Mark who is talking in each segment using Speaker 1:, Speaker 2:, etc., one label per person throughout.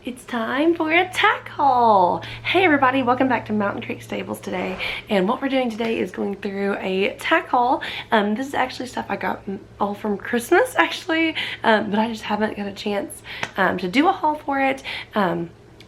Speaker 1: It's time for a tack haul. Hey everybody, welcome back to Mountain Creek Stables today. And what we're doing today is going through a tack haul. This is actually stuff I got all from Christmas actually, but I just haven't got a chance to do a haul for it.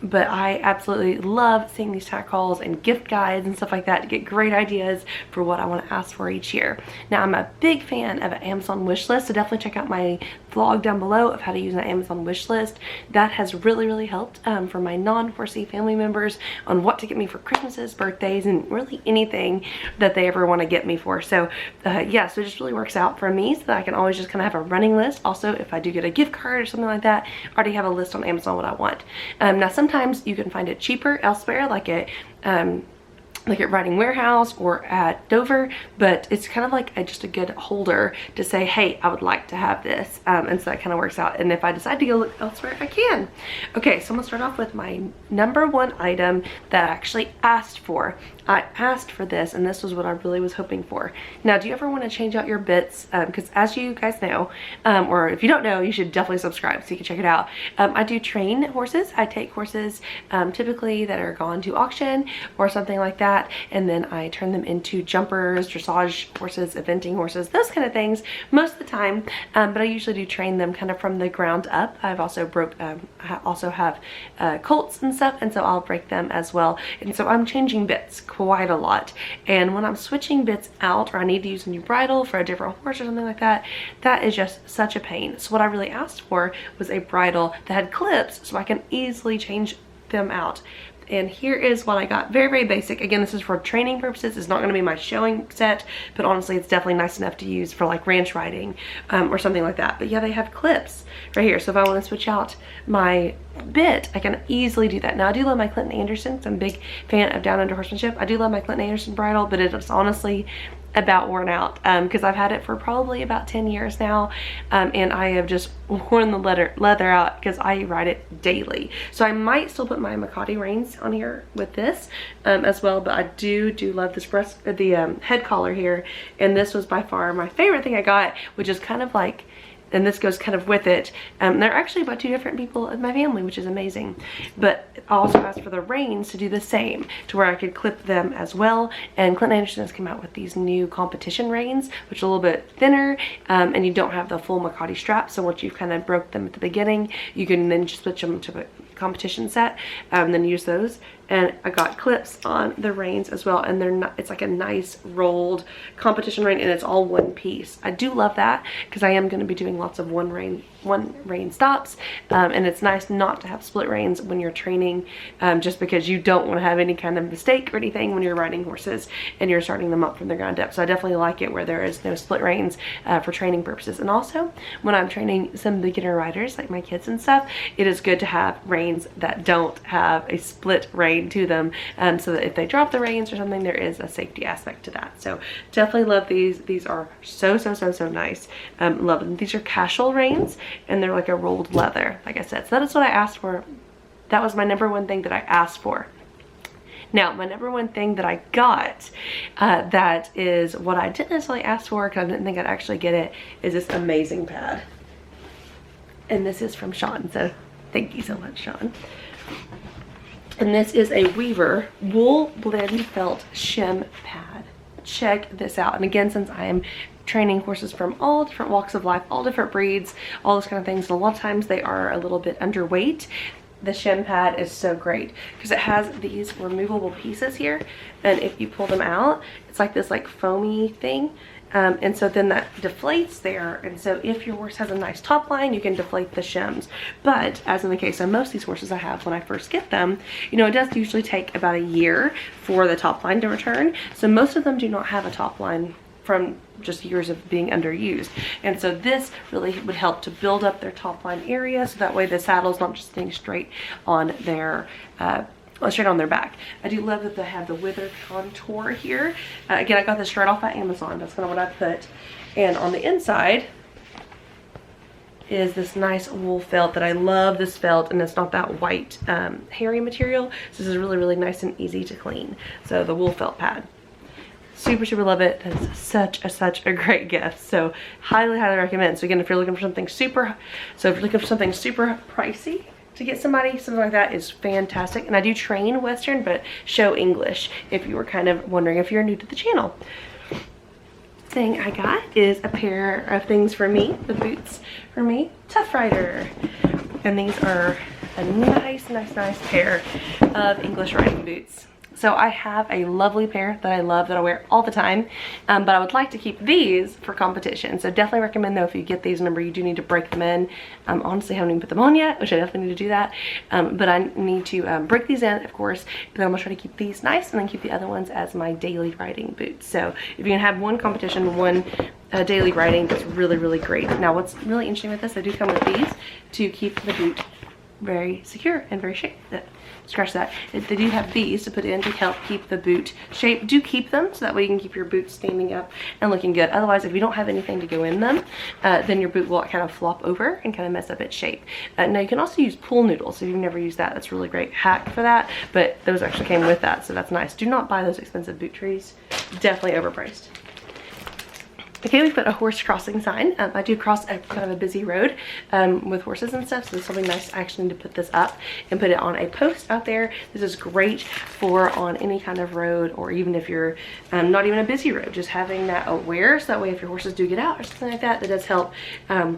Speaker 1: But I absolutely love seeing these tack hauls and gift guides and stuff like that to get great ideas for what I want to ask for each year. Now, I'm a big fan of an Amazon wish list, so definitely check out my vlog down below of how to use an Amazon wish list. That has really helped for my non-horsey family members on what to get me for Christmases, birthdays, and really anything that they ever want to get me for. So yeah, so it just really works out for me so that I can always just kind of have a running list. Also, if I do get a gift card or something like that, I already have a list on Amazon what I want. Now, sometimes you can find it cheaper elsewhere, like at Riding Warehouse or at Dover, but it's kind of like just a good holder to say, hey, I would like to have this, and so that kind of works out. And if I decide to go look elsewhere, I can. Okay, so I'm gonna start off with my #1 item that I actually asked for. I asked for this, and this was what I really was hoping for. Now, do you ever want to change out your bits? Because as you guys know, or if you don't know, you should definitely subscribe so you can check it out. I do train horses. I take horses typically that are gone to auction or something like that, and then I turn them into jumpers, dressage horses, eventing horses, those kind of things most of the time. But I usually do train them kind of from the ground up. I've also I also have colts and stuff, and so I'll break them as well. And so I'm changing bits quite a lot, and when I'm switching bits out or I need to use a new bridle for a different horse or something like that, that is just such a pain. So what I really asked for was a bridle that had clips so I can easily change them out. And here is what I got. Very basic. Again, this is for training purposes. It's not going to be my showing set, but honestly it's definitely nice enough to use for like ranch riding or something like that. But yeah, they have clips right here, so if I want to switch out my bit, I can easily do that. Now, I do love my Clinton Anderson, so I'm a big fan of Down Under Horsemanship. I do love my Clinton Anderson bridle, but it is honestly about worn out because I've had it for probably about 10 years now, and I have just worn the leather out because I ride it daily. So I might still put my Makati reins on here with this as well, but I do love this head collar here, and this was by far my favorite thing I got, which is kind of like, and this goes kind of with it. They're actually by 2 different people in my family, which is amazing. But I also asked for the reins to do the same, to where I could clip them as well. And Clinton Anderson has come out with these new competition reins, which are a little bit thinner, and you don't have the full Makati strap. So once you've kind of broke them at the beginning, you can then just switch them to a competition set, then use those. And I got clips on the reins as well, and they're not, it's like a nice rolled competition rein, and it's all one piece. I do love that because I am going to be doing lots of one rein stops, and it's nice not to have split reins when you're training, just because you don't want to have any kind of mistake or anything when you're riding horses and you're starting them up from the ground up. So I definitely like it where there is no split reins for training purposes. And also when I'm training some beginner riders like my kids and stuff, it is good to have reins that don't have a split rein to them, so that if they drop the reins or something, there is a safety aspect to that. So definitely love these. These are so nice. Love them. These are casual reins, and they're like a rolled leather, like I said. So that is what I asked for. That was my #1 thing that I asked for. Now, my #1 thing that I got, that is what I didn't necessarily ask for because I didn't think I'd actually get it, is this amazing pad. And this is from Sean, so thank you so much, Sean. And this is a Weaver wool blend felt shim pad. Check this out. And again, since I am training horses from all different walks of life, all different breeds, all those kind of things, and a lot of times they are a little bit underweight, the shim pad is so great because it has these removable pieces here, and if you pull them out, it's like this like foamy thing. And so then that deflates there, and so if your horse has a nice top line, you can deflate the shims. But as in the case of most of these horses I have, when I first get them, you know, it does usually take about a year for the top line to return. So most of them do not have a top line from just years of being underused, and so this really would help to build up their top line area, so that way the saddle's not just sitting straight on their straight on their back. I do love that they have the wither contour here. Again, I got this right off of Amazon. That's kind of what I put. And on the inside is this nice wool felt that I love this felt, and it's not that white hairy material. So this is really nice and easy to clean. So the wool felt pad. Super love it. It's such a great gift. So highly recommend. So again, if you're looking for something super pricey, to get something like that is fantastic. And I do train Western, but show English if you were kind of wondering if you're new to the channel. Thing I got is a pair of things for me, the boots for me, Tough Rider. And these are a nice pair of English riding boots. So I have a lovely pair that I love that I wear all the time, but I would like to keep these for competition. So definitely recommend though, if you get these, remember you do need to break them in. Honestly, I haven't even put them on yet, which I definitely need to do that. But I need to break these in, of course, but then I'm gonna try to keep these nice and then keep the other ones as my daily riding boots. So if you can have one competition, one daily riding, that's really great. Now what's really interesting with this, I do come with these to keep the boot very secure and very shaped. Scratch that. They do have these to put in to help keep the boot shape. Do keep them so that way you can keep your boot standing up and looking good. Otherwise, if you don't have anything to go in them, then your boot will kind of flop over and kind of mess up its shape. Now you can also use pool noodles. If you've never used that, that's a really great hack for that, but those actually came with that, so that's nice. Do not buy those expensive boot trees. Definitely overpriced. Okay, we've got a horse crossing sign. I do cross a kind of a busy road with horses and stuff, so this will be nice. I actually need to put this up and put it on a post out there. This is great for on any kind of road, or even if you're not even a busy road, just having that aware, so that way if your horses do get out or something like that, that does help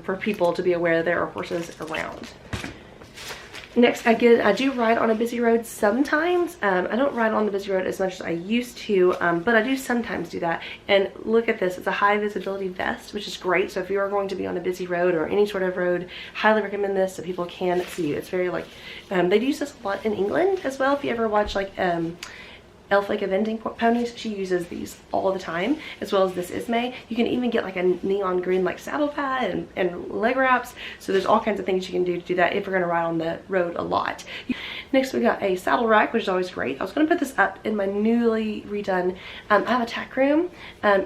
Speaker 1: for people to be aware there are horses around. Next, I do ride on a busy road sometimes. I don't ride on the busy road as much as I used to, but I do sometimes do that. And look at this, it's a high visibility vest, which is great. So if you are going to be on a busy road or any sort of road, highly recommend this so people can see you. It's very like, they use this a lot in England as well. If you ever watch like, Elf Like Avenging Ponies, she uses these all the time, as well as this Ismay. You can even get like a neon green like saddle pad and leg wraps. So there's all kinds of things you can do that if you're gonna ride on the road a lot. Next, we got a saddle rack, which is always great. I was gonna put this up in my newly redone, I have a tack room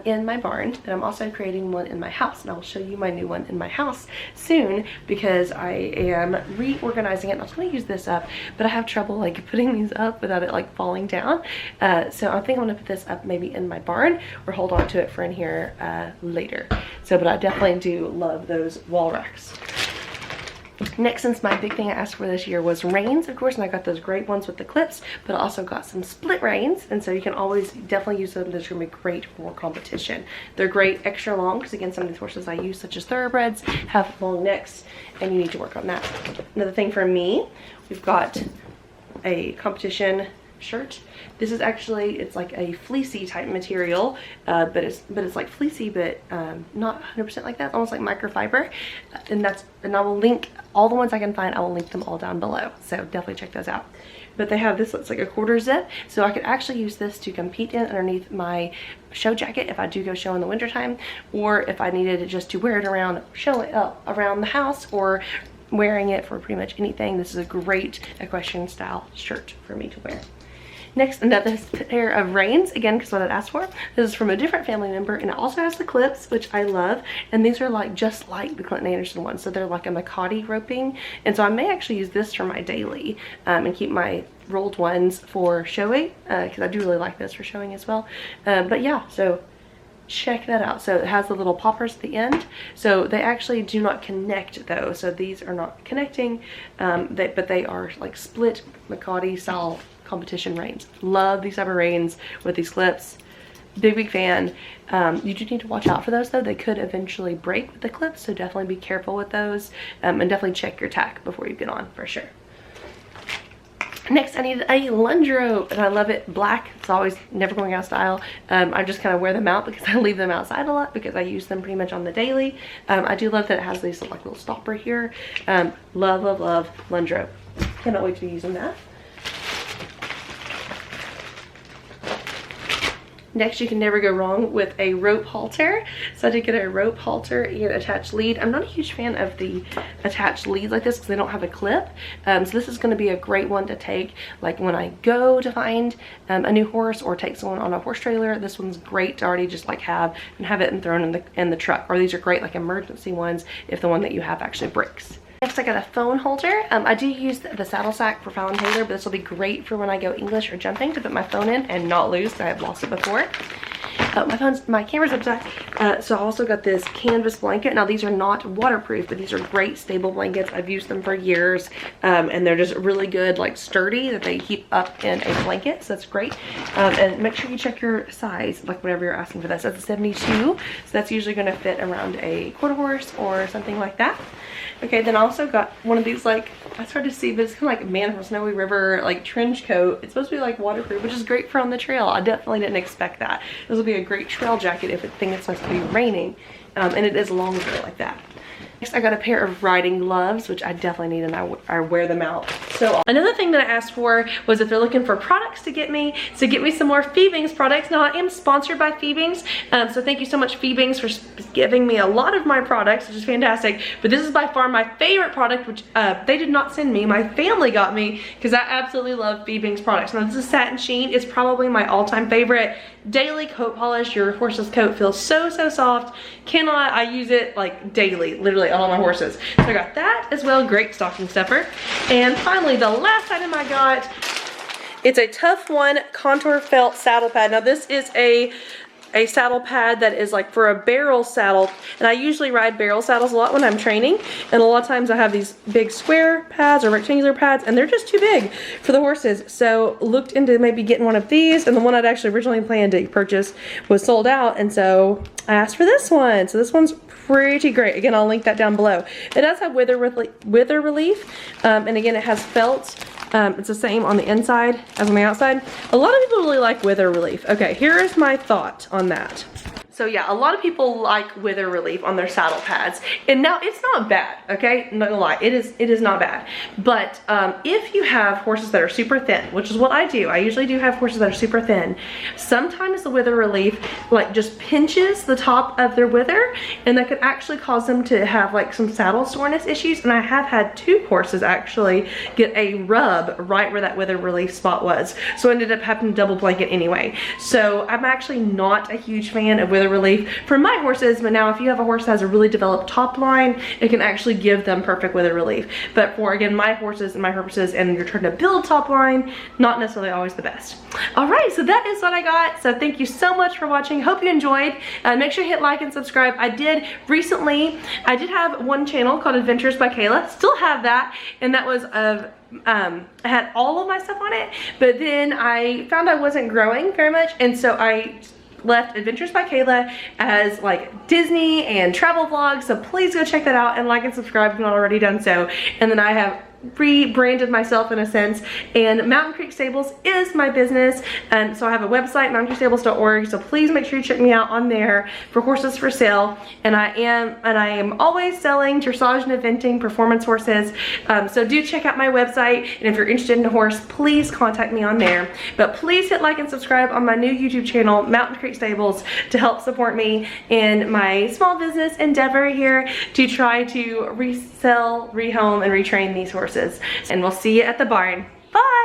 Speaker 1: in my barn, and I'm also creating one in my house, and I will show you my new one in my house soon because I am reorganizing it. And I was gonna use this up, but I have trouble like putting these up without it like falling down. So I think I'm gonna put this up maybe in my barn or hold on to it for in here later. So, but I definitely do love those wall racks. Next, since my big thing I asked for this year was reins, of course, and I got those great ones with the clips, but I also got some split reins, and so you can always definitely use them. They're gonna be great for competition. They're great extra long, because again, some of these horses I use, such as thoroughbreds, have long necks, and you need to work on that. Another thing for me, we've got a competition shirt. This is actually, it's like a fleecy type material, but it's like fleecy, but not 100% like that. It's almost like microfiber, and I will link all the ones I can find. I will link them all down below, so definitely check those out. But they have this, it's like a quarter zip, so I could actually use this to compete in underneath my show jacket if I do go show in the wintertime, or if I needed it just to wear it around, show it up around the house, or wearing it for pretty much anything. This is a great equestrian style shirt for me to wear. Next, another pair of reins, again, because what I'd asked for. This is from a different family member, and it also has the clips, which I love. And these are like just like the Clinton Anderson ones, so they're like a Makati roping. And so I may actually use this for my daily and keep my rolled ones for showing, because I do really like this for showing as well. But yeah, so check that out. So it has the little poppers at the end, so they actually do not connect though, so these are not connecting, but they are like split Makati style competition reins. Love these type of reins with these clips. Big fan. You do need to watch out for those though. They could eventually break with the clips, so definitely be careful with those, and definitely check your tack before you get on for sure. Next, I need a lunge rope, and I love it black. It's always never going out of style. I just kind of wear them out because I leave them outside a lot because I use them pretty much on the daily. I do love that it has these like little stopper here. Love lunge rope. Cannot wait to be using that. Next, you can never go wrong with a rope halter. So I did get a rope halter and attached lead. I'm not a huge fan of the attached leads like this because they don't have a clip. So this is going to be a great one to take like when I go to find a new horse or take someone on a horse trailer. This one's great to already just like have it and thrown in the truck. Or these are great like emergency ones if the one that you have actually breaks. Next, I got a phone holder. I do use the saddle sack for Fallon Taylor, but this will be great for when I go English or jumping to put my phone in and not lose, because I have lost it before. my camera's upside. So I also got this canvas blanket. Now these are not waterproof, but these are great stable blankets. I've used them for years, and they're just really good, like sturdy, that they keep up in a blanket. So that's great. And make sure you check your size, like whenever you're asking for this. That's a 72, so that's usually going to fit around a quarter horse or something like that. Okay, then I also got one of these, like, it's hard to see, but it's kind of like Man from Snowy River, like trench coat. It's supposed to be like waterproof, which is great for on the trail. I definitely didn't expect that. This will be a great trail jacket if it's supposed to be raining, and it is longer like that. Next, I got a pair of riding gloves, which I definitely need, and I wear them out. So another thing that I asked for was if they're looking for products to get me, so get me some more Feebings products. Now I am sponsored by Feebings, so thank you so much Feebings for giving me a lot of my products, which is fantastic. But this is by far my favorite product, which they did not send me. My family got me, because I absolutely love Feebings products. Now this is satin sheen. It's probably my all-time favorite daily coat polish. Your horse's coat feels so soft. I use it like daily, literally on all my horses. So I got that as well, great stocking stuffer. And finally, the last item I got, it's a Tough One contour felt saddle pad. Now this is a saddle pad that is like for a barrel saddle, and I usually ride barrel saddles a lot when I'm training, and a lot of times I have these big square pads or rectangular pads, and they're just too big for the horses. So looked into maybe getting one of these, and the one I'd actually originally planned to purchase was sold out, and so I asked for this one. So this one's pretty great. Again, I'll link that down below. It does have wither relief, and again, it has felt. It's the same on the inside as on the outside. A lot of people really like wither relief. Okay, here is my thought on that. So yeah, a lot of people like wither relief on their saddle pads, and now it's not bad, okay? I'm not gonna lie, it is not bad. But if you have horses that are super thin, which is what I do, I usually do have horses that are super thin, sometimes the wither relief like just pinches the top of their wither, and that could actually cause them to have like some saddle soreness issues. And I have had 2 horses actually get a rub right where that wither relief spot was. So I ended up having to double blanket anyway. So I'm actually not a huge fan of wither relief for my horses, but now if you have a horse that has a really developed top line, it can actually give them perfect wither relief. But for, again, my horses and my purposes, and you're trying to build top line, not necessarily always the best. All right, so that is what I got. So thank you so much for watching. Hope you enjoyed. Make sure you hit like and subscribe. I did have one channel called Adventures by Kayla. Still have that, and that was of I had all of my stuff on it, but then I found I wasn't growing very much, and so I left Adventures by Kayla as like Disney and travel vlogs. So please go check that out and like and subscribe if you've not already done so. And then I have rebranded myself in a sense, and Mountain Creek Stables is my business, and so I have a website, mountaincreekstables.org, so please make sure you check me out on there for horses for sale. And I am always selling dressage and eventing performance horses, so do check out my website, and if you're interested in a horse, please contact me on there. But please hit like and subscribe on my new YouTube channel, Mountain Creek Stables, to help support me in my small business endeavor here to try to resell, rehome, and retrain these horses. And we'll see you at the barn. Bye!